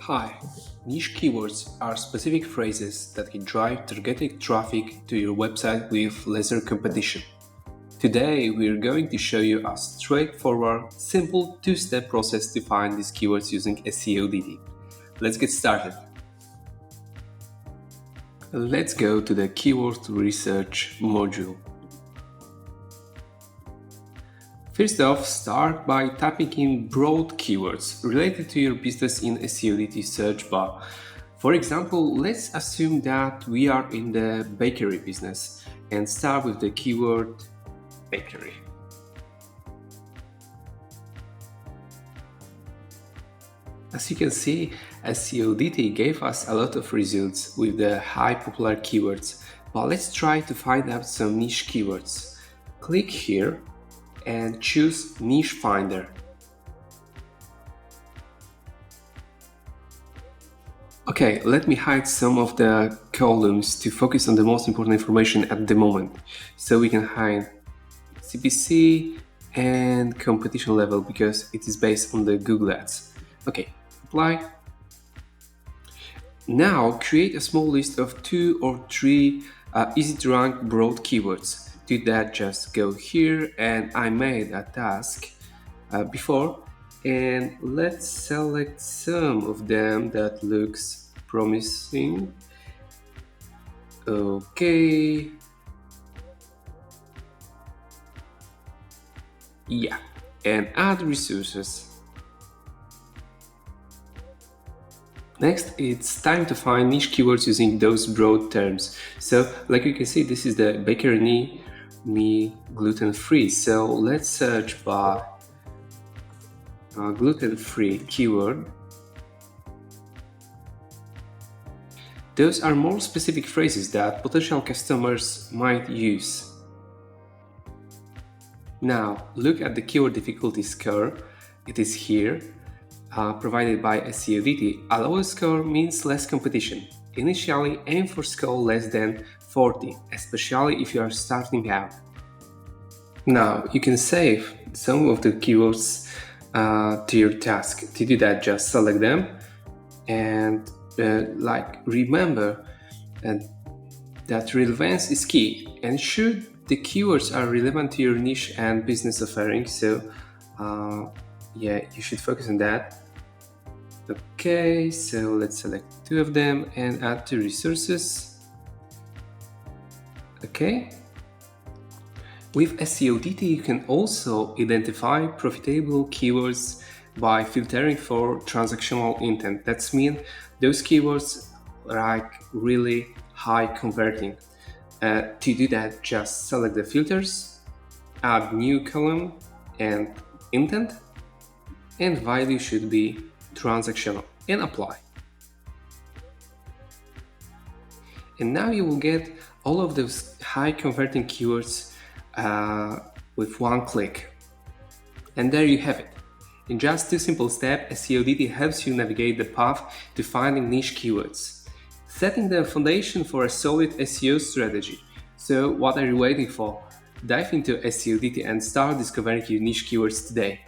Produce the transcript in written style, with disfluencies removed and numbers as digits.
Hi, niche keywords are specific phrases that can drive targeted traffic to your website with lesser competition. Today, we're going to show you a straightforward, simple two-step process to find these keywords using Seodity. Let's get started. Let's go to the keyword research module. First off, start by typing in broad keywords related to your business in Seodity search bar. For example, let's assume that we are in the bakery business and start with the keyword bakery. As you can see, Seodity gave us a lot of results with the high popular keywords, but let's try to find out some niche keywords. Click here and choose Niche Finder. Okay, let me hide some of the columns to focus on the most important information at the moment. So we can hide CPC and competition level because it is based on the Google Ads. Okay, apply. Now create a small list of 2 or 3 easy to rank broad keywords. To that, just go here, and I made a task before, and let's select some of them that looks promising. Okay, yeah, and add resources. Next, it's time to find niche keywords using those broad terms. So, like you can see, this is the bakery me gluten-free. So let's search by gluten-free keyword. Those are more specific phrases that potential customers might use. Now, look at the keyword difficulty score. It is here. Provided by Seodity. A lower score means less competition. Initially, aim for score less than 40, especially if you are starting out. Now, you can save some of the keywords to your task. To do that, just select them and remember that relevance is key. And should the keywords are relevant to your niche and business offering, so yeah, you should focus on that. Okay, so let's select 2 of them and add to resources. Okay. With Seodity, you can also identify profitable keywords by filtering for transactional intent. That means those keywords are really high converting. To do that, just select the filters, add new column and intent, and value should be transactional, and apply. And now you will get all of those high converting keywords with one click. And there you have it. In just 2 simple steps, Seodity helps you navigate the path to finding niche keywords, setting the foundation for a solid SEO strategy. So what are you waiting for? Dive into Seodity and start discovering your niche keywords today.